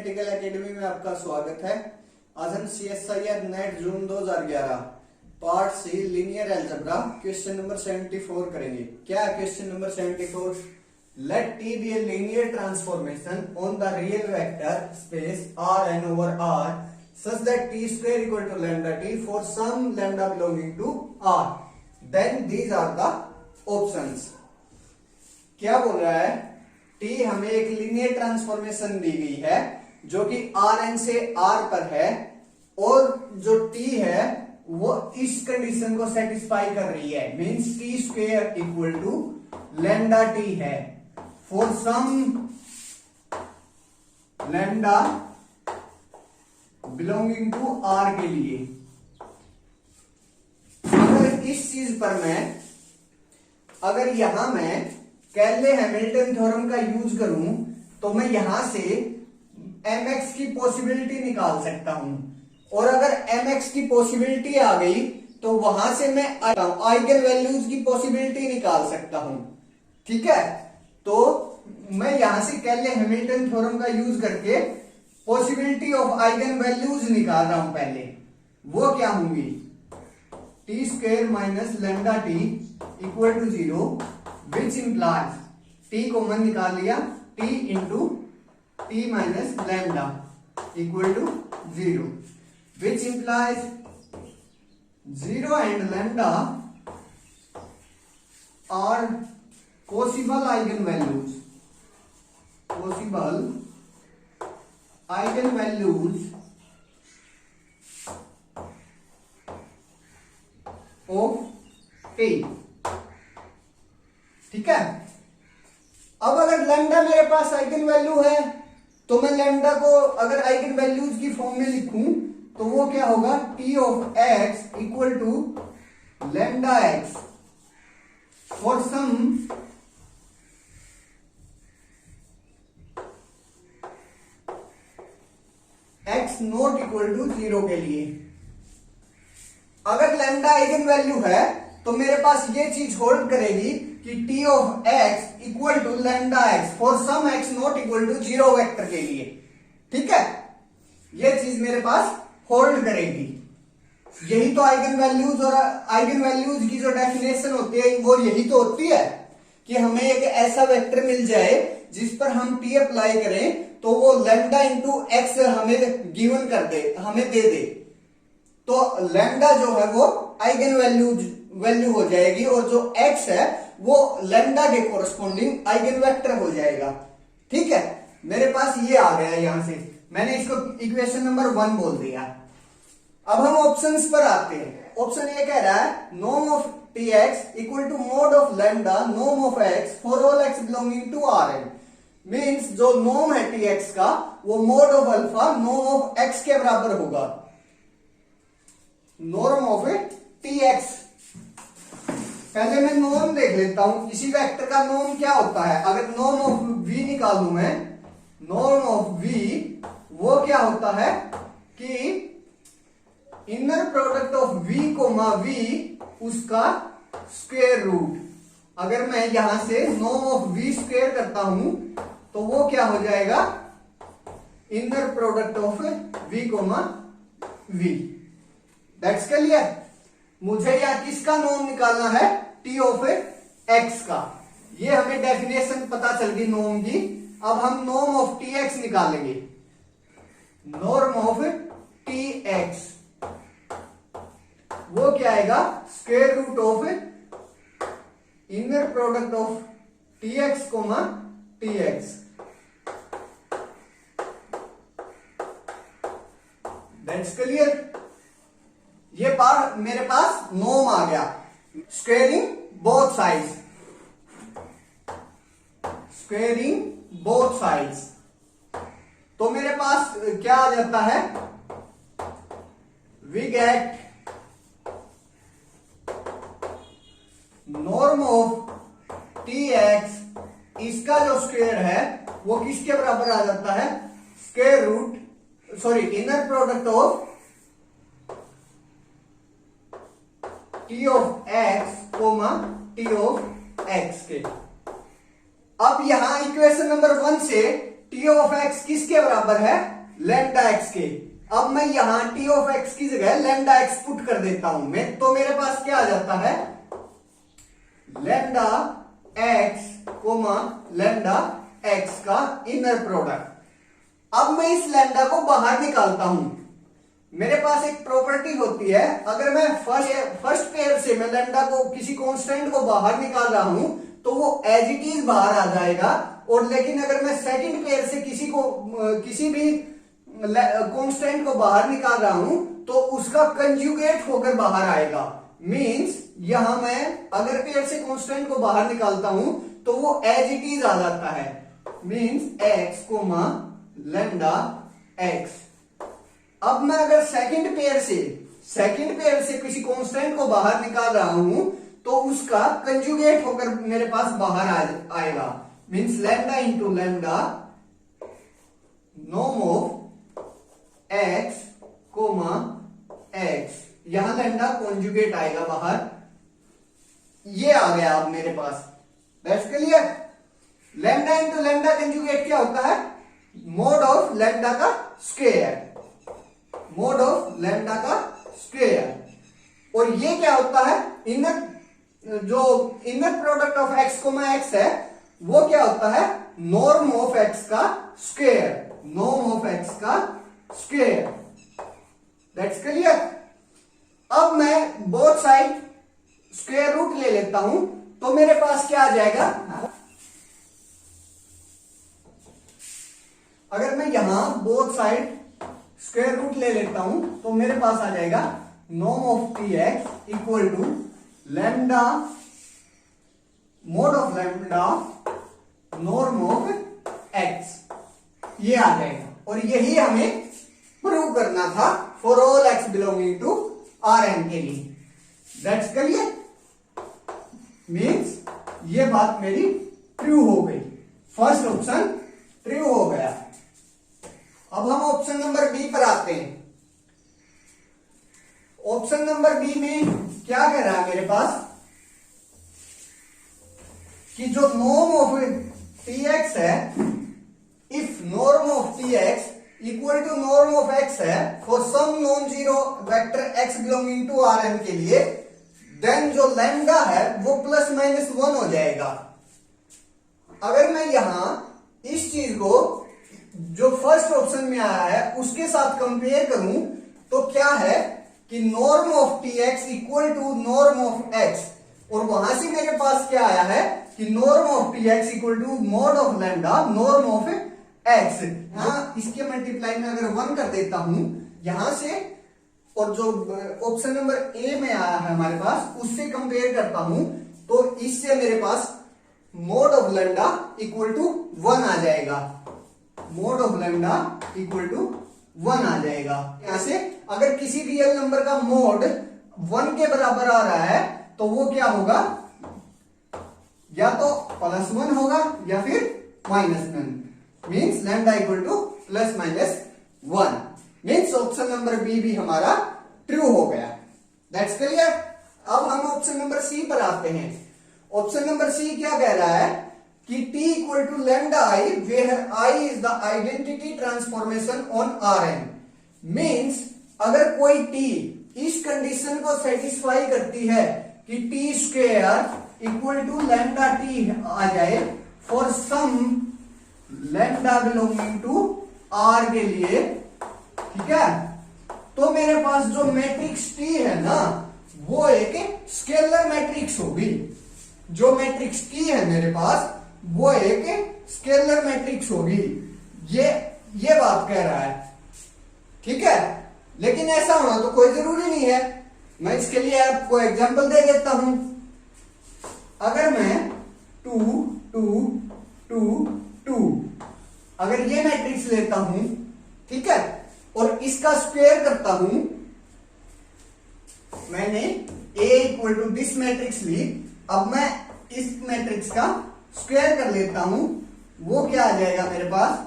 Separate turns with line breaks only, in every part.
Practical academy में आपका स्वागत है। आज हम CSIR NET June 2011 part C linear algebra question number 74 करेंगे। क्या question number 74? Let T be a linear transformation on the real vector space Rn over R such that t square equal to lambda t for some lambda belonging to R. Then these are the options. क्या बोल रहा है? T हमें एक linear transformation दी गई है जो कि Rn से R पर है और जो टी है वो इस कंडीशन को सेटिस्फाई कर रही है, means T square equal to lambda T है for some lambda belonging to R के लिए। अगर इस चीज पर अगर यहां मैं कैले हैमिल्टन थ्योरम का यूज करूं तो मैं यहां से mx की पॉसिबिलिटी निकाल सकता हूं, और अगर mx की पॉसिबिलिटी आ गई तो वहां से मैं आइगन वैल्यूज की पॉसिबिलिटी निकाल सकता हूं। ठीक है, तो मैं यहां से कैले हैमिल्टन थ्योरम का यूज करके पॉसिबिलिटी ऑफ आइगन वैल्यूज निकाल रहा हूं। पहले वो क्या होंगी? T square minus lambda T equal to 0 which implies t common निकाल लिया, t into t minus lambda equal to 0 which implies 0 and lambda are possible eigenvalues of t। ठीक है, अब अगर लैम्डा मेरे पास आइगन वैल्यू है तो मैं लैम्डा को अगर आइगन वैल्यूज की फॉर्म में लिखूं तो वो क्या होगा? T of x equal to lambda x for some x not equal to 0 के लिए। अगर लैम्डा आइगन वैल्यू है तो मेरे पास ये चीज होल्ड करेगी कि T of x equal to lambda x for some x not equal to 0 vector के लिए। ठीक है, ये चीज मेरे पास होल्ड करेगी। यही तो आइगन वैल्यूज और आइगन वैल्यूज की जो डेफिनेशन होती है वो यही तो होती है कि हमें एक ऐसा वेक्टर मिल जाए जिस पर हम टी अप्लाई करें तो वो लैम्डा इंटू एक्स हमें गिवन कर दे, हमें दे दे। तो लैम्डा जो है वो आइगन वैल्यू हो जाएगी और जो एक्स है वो लैम्डा के कोरस्पॉन्डिंग आइगन वेक्टर हो जाएगा। ठीक है, मेरे पास ये आ गया, यहां से मैंने इसको इक्वेशन नंबर 1 बोल दिया। अब हम ऑप्शंस पर आते हैं। ऑप्शन ए कह रहा है norm of T x equal to mod of lambda norm of x for all x belonging to R n. Means जो नॉर्म है टी एक्स का वो mod of alpha norm of x के बराबर होगा। नॉर्म ऑफ टी एक्स, पहले मैं norm देख लेता हूं किसी वेक्टर का। नॉर्म क्या होता है? अगर नॉर्म ऑफ v निकालूं मैं, नॉर्म ऑफ v वो क्या होता है कि inner product of v comma v उसका स्क्वायर रूट। अगर मैं यहां से नॉर्म ऑफ v स्क्वायर करता हूं तो वो क्या हो जाएगा? Inner product of v comma v। That's clear. मुझे या किसका नॉर्म निकालना है? टी ऑफ एक्स का। ये हमें डेफिनेशन पता चल गई नॉर्म की। अब हम नॉर्म ऑफ टी एक्स निकालेंगे। नॉर्म ऑफ टी एक्स वो क्या आएगा? Square root of inner product of T x comma T x. That's clear. ये पार्ट मेरे पास नॉर्म आ गया। Squaring both sides, squaring both sides. तो मेरे पास क्या आ जाता है? We get norm of T x, इसका जो स्क्वेयर है वो किसके बराबर आ जाता है? Square root inner product of T of x comma T of x के। अब यहां इक्वेशन नंबर 1 से टी ऑफ एक्स किसके बराबर है? लैम्डा एक्स के। अब मैं यहां टी ऑफ एक्स की जगह लैम्डा एक्स पुट कर देता हूं मैं, तो मेरे पास क्या आ जाता है, lambda x comma lambda x का इनर प्रोडक्ट। अब मैं इस लैम्डा को बाहर निकालता हूं। मेरे पास एक प्रॉपर्टी होती है, अगर मैं फर्स्ट पेयर से मैं लैम्डा को किसी कांस्टेंट को बाहर निकाल रहा हूं तो वो एज इट इज बाहर आ जाएगा, और लेकिन अगर मैं सेकंड पेयर से किसी भी कांस्टेंट को बाहर निकाल रहा हूं तो उसका कंजुगेट होकर बाहर आएगा। मींस यहां मैं अगर पेयर से कांस्टेंट को बाहर निकालता हूं तो वो एज इट इज आ जाता है। Means x comma lambda x. अब मैं अगर सेकंड पेयर से किसी कांस्टेंट को बाहर निकाल रहा हूं तो उसका कंजुगेट होकर मेरे पास बाहर आएगा। Means lambda into lambda norm of x comma x, यहां लैम्डा कॉन्जुगेट आएगा बाहर। ये आ गया अब मेरे पास, that's clear. Lambda into lambda conjugate क्या होता है, मोड ऑफ लैम्डा का स्क्वायर, मोड ऑफ लैम्डा का स्क्वायर। और ये क्या होता है, inner product of x comma x है वो क्या होता है, नॉर्म ऑफ एक्स का स्क्वायर, नॉर्म ऑफ एक्स का स्क्वायर, दैट्स क्लियर। अब मैं बोथ साइड स्क्वायर रूट ले लेता हूं तो मेरे पास क्या आ जाएगा, अगर मैं यहां बोथ साइड स्क्वायर रूट ले लेता हूं तो मेरे पास आ जाएगा norm of T x equal to lambda mod of lambda norm of x, ये आ जाएगा। और यही हमें प्रूव करना था for all x belonging to R n के लिए, दैट्स क्लियर। मीन्स ये बात मेरी ट्रू हो गई, फर्स्ट ऑप्शन ट्रू हो गया। अब हम ऑप्शन नंबर बी पर आते हैं। ऑप्शन नंबर बी में क्या कह रहा है मेरे पास कि जो नॉर्म ऑफ टी एक्स है, if norm of T x equal to norm of x है for some non zero vector x belonging to R n के लिए, देन जो लैम्डा है वो प्लस माइनस 1 हो जाएगा। अगर मैं यहां इस चीज को जो फर्स्ट ऑप्शन में आया है उसके साथ कंपेयर करूं तो क्या है कि norm of T x equal to norm of x, और वहां से मेरे पास क्या आया है कि norm of T x equal to mod of lambda norm of x. यहां इसके मल्टीप्लाई में अगर 1 कर देता हूं यहां से, और जो ऑप्शन नंबर ए में आया है हमारे पास उससे कंपेयर करता हूं तो इससे मेरे पास mod of lambda equal to 1 आ जाएगा, mod of lambda equal to 1 आ जाएगा। यहां से अगर किसी रियल नंबर का मोड 1 के बराबर आ रहा है तो वो क्या होगा, या तो +1 होगा या फिर -1, means lambda equal to +-1, means option number B भी हमारा ट्रू हो गया, दैट्स क्लियर। अब हम ऑप्शन नंबर सी पर आते हैं। ऑप्शन नंबर सी क्या कह रहा है कि t equal to lambda I where I is the identity transformation on R n. Means अगर कोई t इस कंडीशन को सेटिस्फाई करती है कि T square equal to lambda T आ जाए for some lambda belonging to R के लिए, ठीक है, तो मेरे पास जो मैट्रिक्स टी है ना वो एक स्केलर मैट्रिक्स होगी। जो मैट्रिक्स टी है मेरे पास वो एक स्केलर मैट्रिक्स होगी, ये बात कह रहा है, ठीक है। लेकिन ऐसा होना तो कोई जरूरी नहीं है, मैं इसके लिए आपको एग्जांपल दे देता हूं। अगर मैं 2 2 2 2 अगर ये मैट्रिक्स लेता हूं, ठीक है, और इसका स्क्वायर करता हूं, मैंने A equal to this matrix ली, अब मैं इस मैट्रिक्स का स्क्वायर कर लेता हूं, वो क्या आ जाएगा मेरे पास,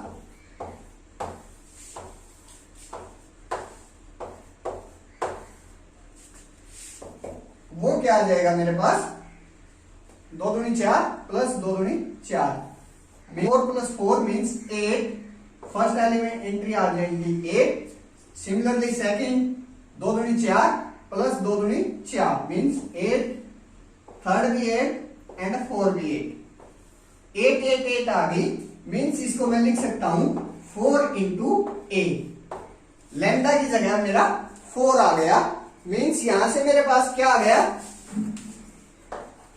वो क्या आ जाएगा मेरे पास 2 दूनी 4 प्लस 2 दूनी 4, 4 + 4 मीन्स 8, फर्स्ट एलिमेंट एंट्री आ जाएगी 8, सिमिलरली सेकंड 2 दूनी 4 प्लस 2 दूनी 4 मीन्स 8, थर्ड भी 8 एंड 4 भी 8, 8 8 8 आ गई मीन्स इसको मैं लिख सकता हूं 4 इंटू ए, लैम्डा की जगह मेरा 4 आ गया मीन्स यहां से मेरे पास क्या आ गया,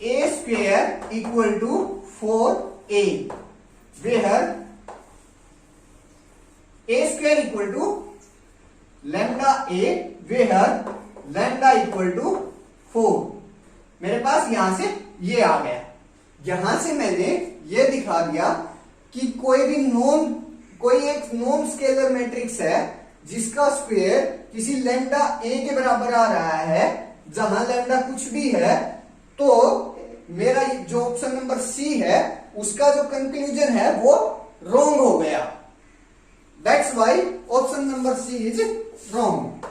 A square equal to 4a, where A square equal to lambda A, where lambda equal to 4। मेरे पास यहां से ये आ गया, यहां से मैंने ये दिखा दिया कि कोई एक नॉन स्केलर मैट्रिक्स है जिसका स्क्वायर किसी लैम्डा ए के बराबर आ रहा है, जहां लैम्डा कुछ भी है, तो मेरा जो ऑप्शन नंबर सी है उसका जो कंक्लूजन है वो रॉन्ग हो गया। That's why option number C is wrong.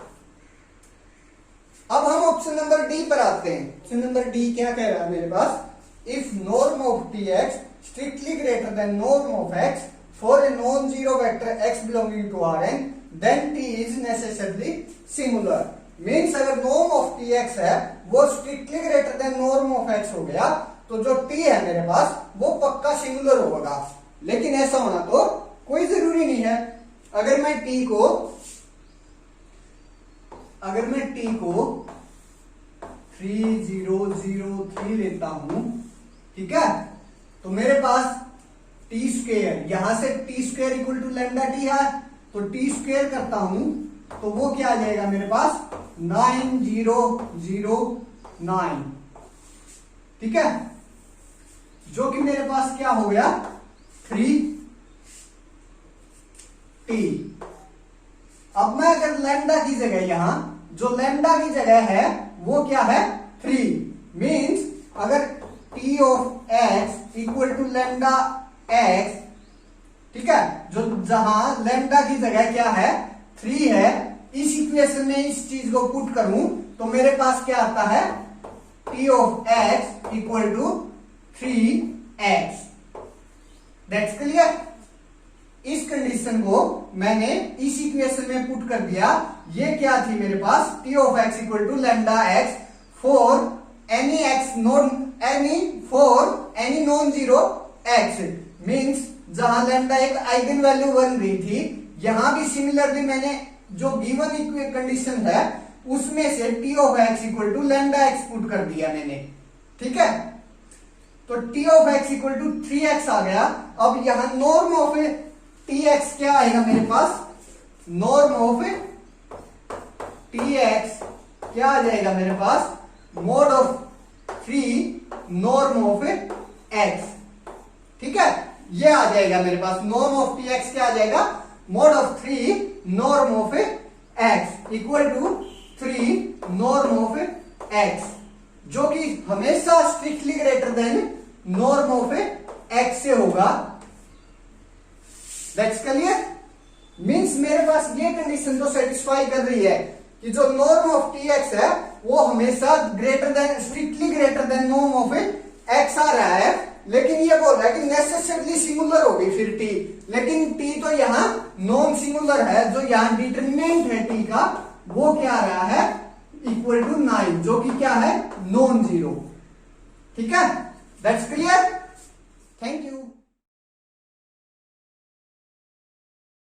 अब हम ऑप्शन नंबर डी पर आते हैं। ऑप्शन नंबर डी क्या कह रहा है मेरे पास, if norm of T X strictly greater than norm of x for a non zero vector x belonging to R N then T is necessarily similar. Means अगर नॉर्म ऑफ टी एक्स है वो strictly greater than norm of X हो गया तो जो T है मेरे पास वो पक्का सिमिलर होगा। लेकिन ऐसा होना तो कोई जरूरी नहीं है। अगर मैं टी को 3003 लेता हूं, ठीक है, तो मेरे पास टी स्क्वेयर, यहां से T square equal to lambda T है, तो टी स्क्वेयर करता हूं तो वो क्या आ जाएगा मेरे पास 9009, ठीक है, जो कि मेरे पास क्या हो गया 3t। अब मैं अगर लैम्डा की जगह यहां जो लैम्डा की जगह है वो क्या है 3, मीन्स अगर T of x equal to lambda x, ठीक है, जो जहां लैम्डा की जगह क्या है 3 है, इस इक्वेशन में इस चीज को पुट करूं तो मेरे पास क्या आता है T of x equal to 3x। That's clear. इस कंडीशन को मैंने इस इक्वेशन में पुट कर दिया। ये क्या थी मेरे पास T of x equal to lambda x for any non zero X, means जहां लैम्डा एक आइगन वैल्यू बन रही थी, यहां भी सिमिलरली मैंने जो गिवन कंडीशन है उसमें से T of x equal to lambda x put कर दिया मैंने, ठीक है, तो T of x equal to 3x आ गया। अब यहां नॉर्म ऑफ टी एक्स क्या आएगा मेरे पास, नॉर्म ऑफ टी एक्स क्या आ जाएगा मेरे पास mod of 3 norm of X, ठीक है, ये आ जाएगा मेरे पास नॉर्म ऑफ टी एक्स क्या आ जाएगा mod of 3 norm of x equal to 3 norm of X, जो कि हमेशा strictly greater than norm of X से होगा। That's clear. मीन्स मेरे पास ये कंडीशन तो सेटिस्फाई कर रही है कि जो नॉर्म ऑफ टी एक्स है वो हमेशा strictly greater than norm of X आ रहा है, लेकिन ये बोल रहा है कि नेसेसरली सिमिलर होगी फिर टी, लेकिन टी तो यहाँ नॉन सिमिलर है। जो यहाँ डिटरमिनेंट है टी का वो क्या आ रहा है इक्वल टू 9, जो कि क्या है नॉन जीरो, ठीक है। That's clear. Thank you.